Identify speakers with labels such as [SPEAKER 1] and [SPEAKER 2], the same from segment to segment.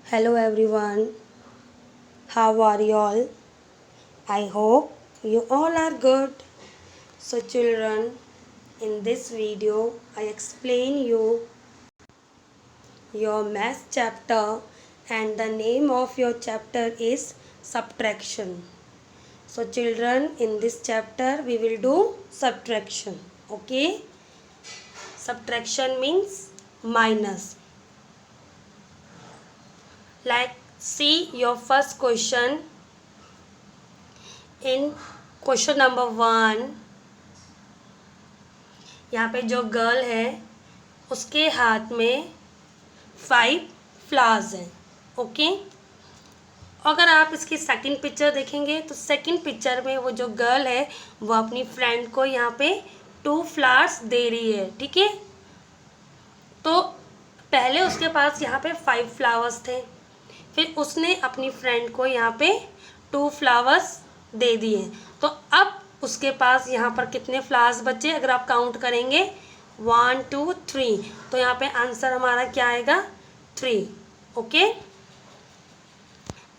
[SPEAKER 1] Hello everyone, how are you all? I hope you all are good. So children, in this video I explain you your math chapter and the name of your chapter is subtraction. So children, in this chapter we will do subtraction. Okay? Subtraction means minus. Like see your first question. In question number 1 यहाँ पे जो girl है उसके हाथ में 5 flowers हैं. Okay. अगर आप इसकी सेकंड पिक्चर देखेंगे तो सेकंड पिक्चर में वो जो गर्ल है वो अपनी फ्रेंड को यहाँ पे 2 फ्लावर्स दे रही है. ठीक है. तो पहले उसके पास यहाँ पे 5 फ्लावर्स थे, फिर उसने अपनी फ्रेंड को यहाँ पे 2 फ्लावर्स दे दिए. तो अब उसके पास यहाँ पर कितने फ्लावर्स बचे? अगर आप काउंट करेंगे 1 2 3 तो यहाँ पे आंसर हमारा क्या आएगा? 3. ओके.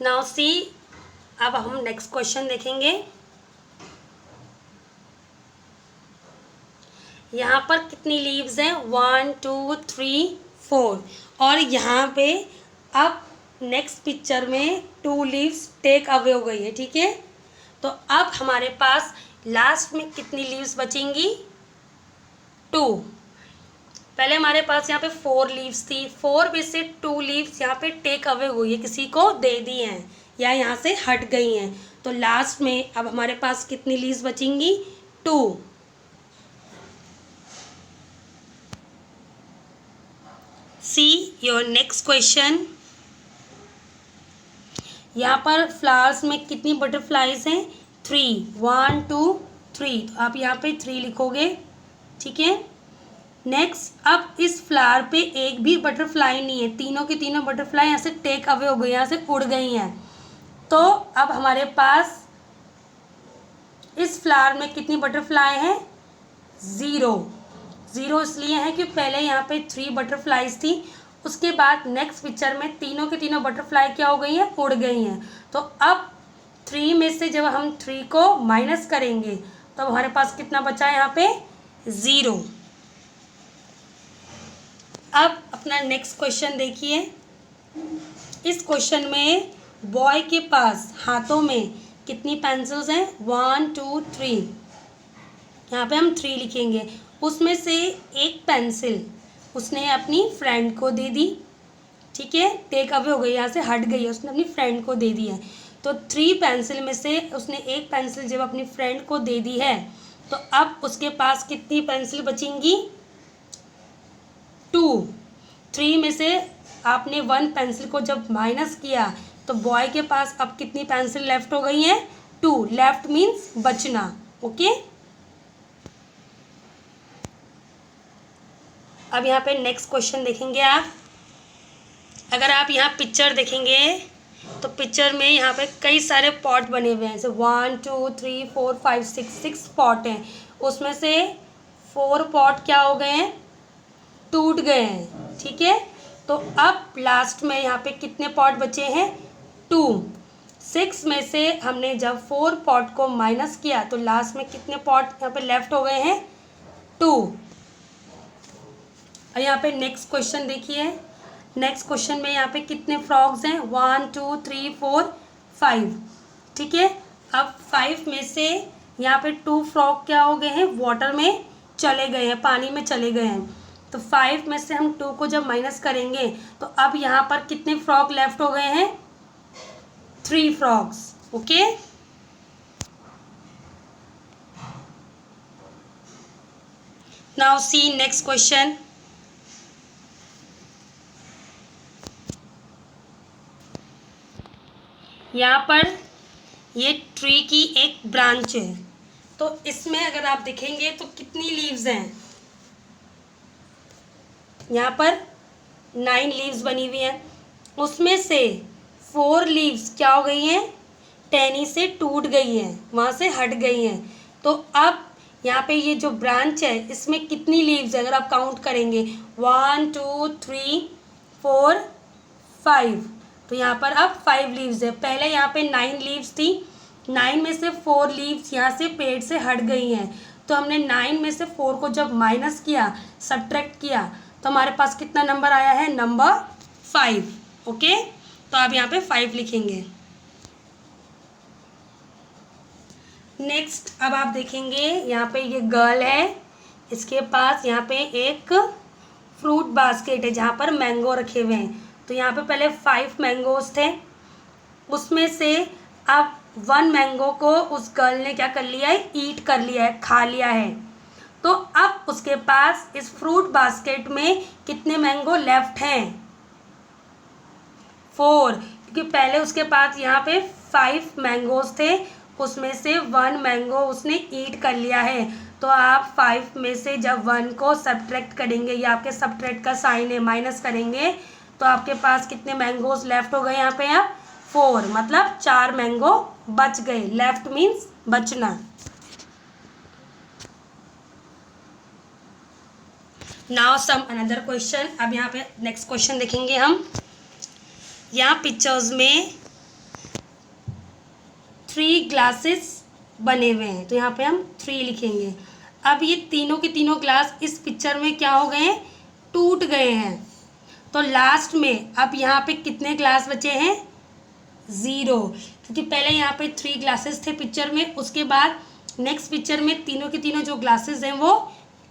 [SPEAKER 1] नाउ सी, अब हम नेक्स्ट क्वेश्चन देखेंगे. यहाँ पर कितनी लीव्स हैं? 1 2 3 4. और यहाँ पे अब नेक्स्ट पिक्चर में 2 लीव्स टेक अवे हो गई है. ठीक है. तो अब हमारे पास लास्ट में कितनी लीव्स बचेंगी? 2. पहले हमारे पास यहाँ पे 4 लीव्स थी. 4 में से 2 लीव्स यहाँ पे टेक अवे हुई है, किसी को दे दी हैं या यहाँ से हट गई हैं. तो लास्ट में अब हमारे पास कितनी लीव्स बचेंगी? 2. See your next question. यहाँ पर फ्लावर्स में कितनी बटरफ्लाइज हैं? 3. 1 2 3. तो आप यहाँ पे 3 लिखोगे. ठीक है. नेक्स्ट, अब इस फ्लावर पे एक भी बटरफ्लाई नहीं है. तीनों की तीनों बटरफ्लाई यहाँ से टेक अवे हो गई, यहाँ से उड़ गई हैं. तो अब हमारे पास इस फ्लावर में कितनी बटरफ्लाई हैं? 0. 0 इसलिए है कि पहले यहाँ पे 3 बटरफ्लाइज थी, उसके बाद नेक्स्ट पिक्चर में तीनों के तीनों बटरफ्लाई क्या हो गई हैं? उड़ गई हैं. तो अब 3 में से जब हम 3 को माइनस करेंगे तो हमारे पास कितना बचा है? यहाँ पे 0. अब अपना नेक्स्ट क्वेश्चन देखिए. इस क्वेश्चन में बॉय के पास हाथों में कितनी पेंसिल्स हैं? 1 2 3. यहाँ पे हम 3 लिखेंगे. उसमें से एक पेंसिल उसने अपनी फ्रेंड को दे दी. ठीक है. टेक अवे हो गई, यहाँ से हट गई है, उसने अपनी फ्रेंड को दे दी है. तो 3 पेंसिल में से उसने एक पेंसिल जब अपनी फ्रेंड को दे दी है तो अब उसके पास कितनी पेंसिल बचेंगी? 2. 3 में से आपने 1 पेंसिल को जब माइनस किया तो बॉय के पास अब कितनी पेंसिल लेफ्ट हो गई हैं? 2. लेफ्ट मीन्स बचना. ओके. अब यहाँ पे नेक्स्ट क्वेश्चन देखेंगे आप. अगर आप यहाँ पिक्चर देखेंगे तो पिक्चर में यहाँ पे कई सारे पॉट बने हुए हैं. जैसे 1 2 3 4 5 6 पॉट हैं. उसमें से 4 पॉट क्या हो गए हैं? टूट गए हैं. ठीक है. तो अब लास्ट में यहाँ पे कितने पॉट बचे हैं? 2. 6 में से हमने जब 4 पॉट को माइनस किया तो लास्ट में कितने पॉट यहाँ पे लेफ्ट हो गए हैं? 2. और यहाँ पे नेक्स्ट क्वेश्चन देखिए. नेक्स्ट क्वेश्चन में यहाँ पे कितने फ्रॉग्स हैं? 1 2 3 4 5. ठीक है. अब 5 में से यहाँ पे 2 फ्रॉग क्या हो गए हैं? वाटर में चले गए हैं, पानी में चले गए हैं. तो 5 में से हम 2 को जब माइनस करेंगे तो अब यहाँ पर कितने फ्रॉग लेफ्ट हो गए हैं? 3 frogs. Okay. Now see next question. यहाँ पर ये ट्री की एक ब्रांच है. तो इसमें अगर आप देखेंगे तो कितनी लीव्स हैं? यहाँ पर 9 लीव्स बनी हुई हैं. उसमें से 4 लीव्स क्या हो गई हैं? टहनी से टूट गई हैं, वहाँ से हट गई हैं. तो अब यहाँ पे ये जो ब्रांच है इसमें कितनी लीव्स है? अगर आप काउंट करेंगे 1 2 3 4 5. तो यहाँ पर अब 5 लीव्स है। पहले यहाँ पे 9 लीव्स थी, 9 में से 4 लीव्स यहाँ से पेड़ से हट गई हैं। तो हमने 9 में से 4 को जब माइनस किया, सब्ट्रैक्ट किया, तो हमारे पास कितना नंबर आया है? नंबर 5। ओके, तो आप यहाँ पे 5 लिखेंगे। नेक्स्ट अब आप देखेंगे यहाँ पे ये गर्ल है, इसके पास यहाँ पे एक फ्रूट बास्केट है जहाँ पर मैंगो रखे हुए हैं। तो यहाँ पे पहले 5 मैंगोज थे, उसमें से अब 1 मैंगो को उस गर्ल ने क्या कर लिया है? ईट कर लिया है, खा लिया है। तो अब उसके पास इस फ्रूट बास्केट में कितने मैंगो लेफ्ट हैं? 4, क्योंकि पहले उसके पास यहाँ पे 5 मैंगोज थे, उसमें से 1 मैंगो उसने ईट कर लिया है। तो आप 5 में से जब 1 को सब्ट्रैक्ट करेंगे, या आपके सब्ट्रैक्ट का साइन है, माइनस करेंगे, तो आपके पास कितने मैंगोज लेफ्ट हो गए? यहाँ पे अब 4, मतलब 4 मैंगो बच गए। लेफ्ट मीन्स बचना। Now some another question. अब यहाँ पे नेक्स्ट क्वेश्चन देखेंगे हम। यहाँ पिक्चर्स में 3 ग्लासेस बने हुए हैं, तो यहाँ पे हम 3 लिखेंगे। अब ये तीनों के तीनों ग्लास इस पिक्चर में क्या हो गए हैं? टूट गए हैं। तो लास्ट में अब यहाँ पे कितने ग्लास बचे हैं? 0, क्योंकि पहले यहाँ पे 3 ग्लासेस थे पिक्चर में, उसके बाद नेक्स्ट पिक्चर में तीनों के तीनों जो ग्लासेस हैं वो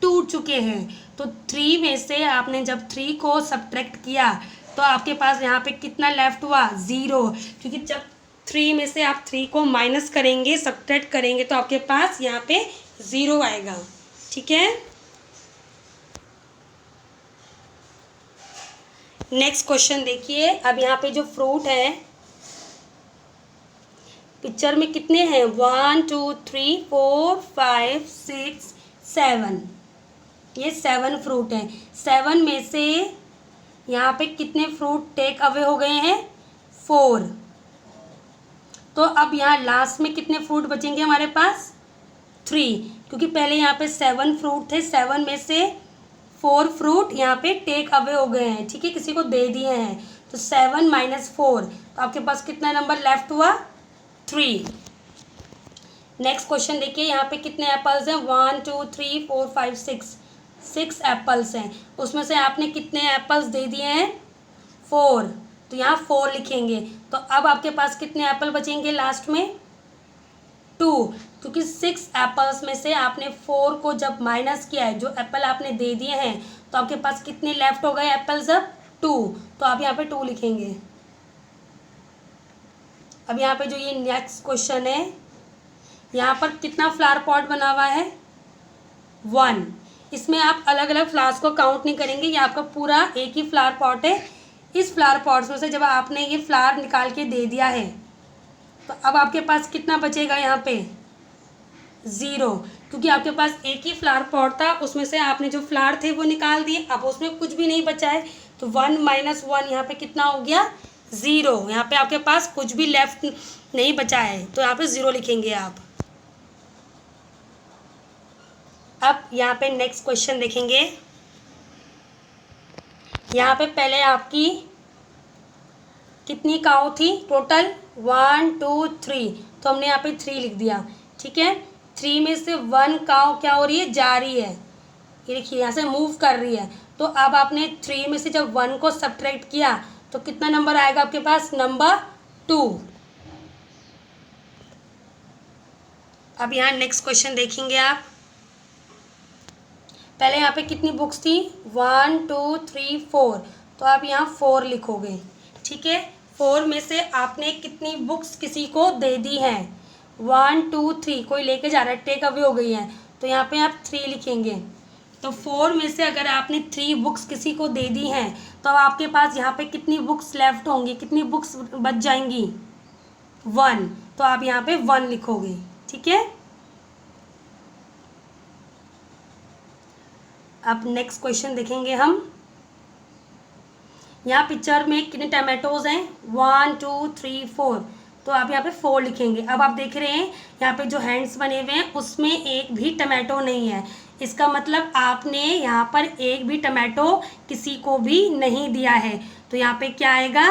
[SPEAKER 1] टूट चुके हैं। तो 3 में से आपने जब 3 को सब्ट्रैक्ट किया तो आपके पास यहाँ पे कितना लेफ्ट हुआ? 0, क्योंकि जब 3 में से आप 3 को माइनस करेंगे, सब्ट्रैक्ट करेंगे, तो आपके पास यहाँ पे 0 आएगा। ठीक है, नेक्स्ट क्वेश्चन देखिए। अब यहाँ पे जो फ्रूट है पिक्चर में कितने हैं? 1 2 3 4 5 6 7, ये 7 फ्रूट हैं। 7 में से यहाँ पे कितने फ्रूट टेक अवे हो गए हैं? 4। तो अब यहाँ लास्ट में कितने फ्रूट बचेंगे हमारे पास? 3, क्योंकि पहले यहाँ पे 7 फ्रूट थे, 7 में से 4 फ्रूट यहाँ पे टेक अवे हो गए हैं। ठीक है, किसी को दे दिए हैं। तो 7 माइनस 4, तो आपके पास कितना नंबर लेफ्ट हुआ? 3। नेक्स्ट क्वेश्चन देखिए। यहाँ पे कितने एप्पल्स हैं? 1 2 3 4 5 6 एप्पल्स हैं। उसमें से आपने कितने एप्पल्स दे दिए हैं? 4, तो यहाँ 4 लिखेंगे। तो अब आपके पास कितने एप्पल बचेंगे लास्ट में? 2, क्योंकि 6 एप्पल्स में से आपने 4 को जब माइनस किया है, जो एप्पल आपने दे दिए हैं, तो आपके पास कितने लेफ्ट हो गए एप्पल्स? अब 2, तो आप यहाँ पे 2 लिखेंगे। अब यहाँ पे जो ये नेक्स्ट क्वेश्चन है, यहाँ पर कितना फ्लावर पॉट बना हुआ है? 1। इसमें आप अलग अलग फ्लावर्स को काउंट नहीं करेंगे, ये आपका पूरा एक ही फ्लावर पॉट है। इस फ्लावर पॉट्स में से जब आपने ये फ्लावर निकाल के दे दिया है, तो अब आपके पास कितना बचेगा? यहाँ पे 0, क्योंकि आपके पास एक ही फ्लावर पॉट था, उसमें से आपने जो फ्लावर थे वो निकाल दिए, अब उसमें कुछ भी नहीं बचा है। तो 1 माइनस 1 यहाँ पे कितना हो गया? 0। यहाँ पे आपके पास कुछ भी लेफ्ट नहीं बचा है, तो यहाँ पे 0 लिखेंगे आप। अब यहाँ पे नेक्स्ट क्वेश्चन देखेंगे। यहाँ पे पहले आपकी कितनी काऊ थी टोटल? 1 2 3, तो हमने यहाँ पे 3 लिख दिया। ठीक है, 3 में से 1 काऊ क्या हो रही है? जा रही है, ये देखिए यहाँ से मूव कर रही है। तो अब आपने 3 में से जब 1 को सब्ट्रैक्ट किया तो कितना नंबर आएगा आपके पास? नंबर 2। अब यहाँ नेक्स्ट क्वेश्चन देखेंगे आप। पहले यहाँ पे कितनी बुक्स थी? 1 2 3 4, तो आप यहाँ 4 लिखोगे। ठीक है, 4 में से आपने कितनी बुक्स किसी को दे दी हैं? 1 2 3, कोई लेके जा रहा है, टेक अवे हो गई है, तो यहाँ पे आप 3 लिखेंगे। तो 4 में से अगर आपने 3 बुक्स किसी को दे दी हैं, तो अब आपके पास यहाँ पे कितनी बुक्स लेफ्ट होंगी? कितनी बुक्स बच जाएंगी? 1, तो आप यहाँ पे 1 लिखोगे। ठीक है, अब नेक्स्ट क्वेश्चन देखेंगे हम। यहाँ पिक्चर में कितने टमाटोज हैं? 1 2 3 4, तो आप यहाँ पे 4 लिखेंगे। अब आप देख रहे हैं यहाँ पे जो हैंड्स बने हुए हैं उसमें एक भी टमाटो नहीं है, इसका मतलब आपने यहाँ पर एक भी टमाटो किसी को भी नहीं दिया है। तो यहाँ पे क्या आएगा?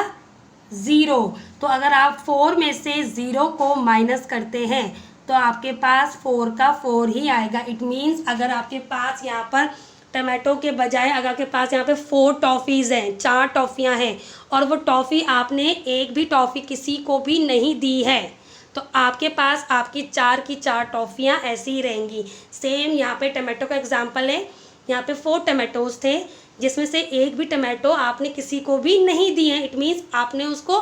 [SPEAKER 1] ज़ीरो। तो अगर आप 4 में से 0 को माइनस करते हैं तो आपके पास 4 का 4 ही आएगा। इट मीन्स अगर आपके पास यहाँ पर टमाटो के बजाय अगर आपके पास यहाँ पे 4 टॉफ़ीज़ हैं, 4 टॉफ़ियाँ हैं और वो टॉफ़ी आपने एक भी टॉफ़ी किसी को भी नहीं दी है, तो आपके पास आपकी 4 की 4 टॉफ़ियाँ ऐसी ही रहेंगी। सेम यहाँ पे टमाटो का एग्जांपल है। यहाँ पे 4 टमाटोज़ थे जिसमें से एक भी टमाटो आपने किसी को भी नहीं दिए हैं। इट मीन्स आपने उसको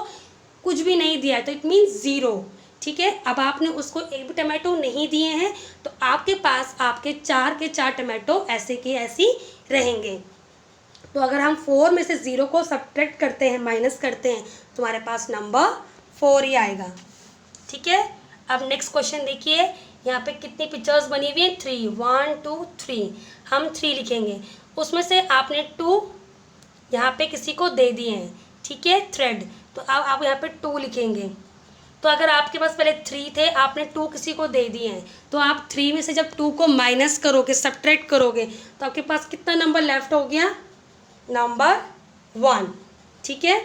[SPEAKER 1] कुछ भी नहीं दिया है, तो इट मीन्स ज़ीरो। ठीक है, अब आपने उसको एक भी टमाटो नहीं दिए हैं तो आपके पास आपके 4 के 4 टमाटो ऐसे के ऐसी रहेंगे। तो अगर हम 4 में से 0 को सब्ट्रैक्ट करते हैं, माइनस करते हैं, तो हमारे पास नंबर 4 ही आएगा। ठीक है, अब नेक्स्ट क्वेश्चन देखिए। यहाँ पे कितनी पिक्चर्स बनी हुई हैं? 3, 1 2 3। हम 3 लिखेंगे, उसमें से आपने 2 यहाँ पे किसी को दे दिए हैं। ठीक है, थ्रेड। तो अब आप यहाँ पे 2 लिखेंगे। तो अगर आपके पास पहले 3 थे, आपने 2 किसी को दे दिए हैं, तो आप 3 में से जब 2 को माइनस करोगे, सब्ट्रैक्ट करोगे, तो आपके पास कितना नंबर लेफ्ट हो गया? नंबर 1। ठीक है,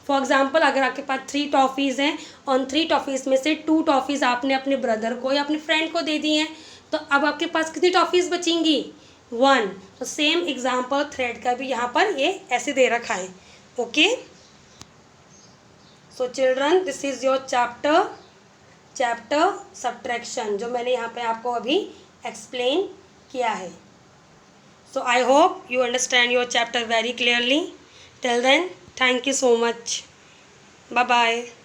[SPEAKER 1] फॉर एग्जाम्पल अगर आपके पास 3 टॉफ़ीज़ हैं, और 3 टॉफ़ीज़ में से 2 टॉफ़ीज़ आपने अपने ब्रदर को या अपने फ्रेंड को दे दी हैं, तो अब आपके पास कितनी टॉफ़ीज़ बचेंगी? 1। तो सेम एग्जाम्पल थ्रेड का भी यहाँ पर ये ऐसे दे रखा है। Okay, so children, this is your chapter subtraction, जो मैंने यहाँ पे आपको अभी एक्सप्लेन किया है। So I hope you understand your chapter very clearly. Till then, thank you so much. Bye bye.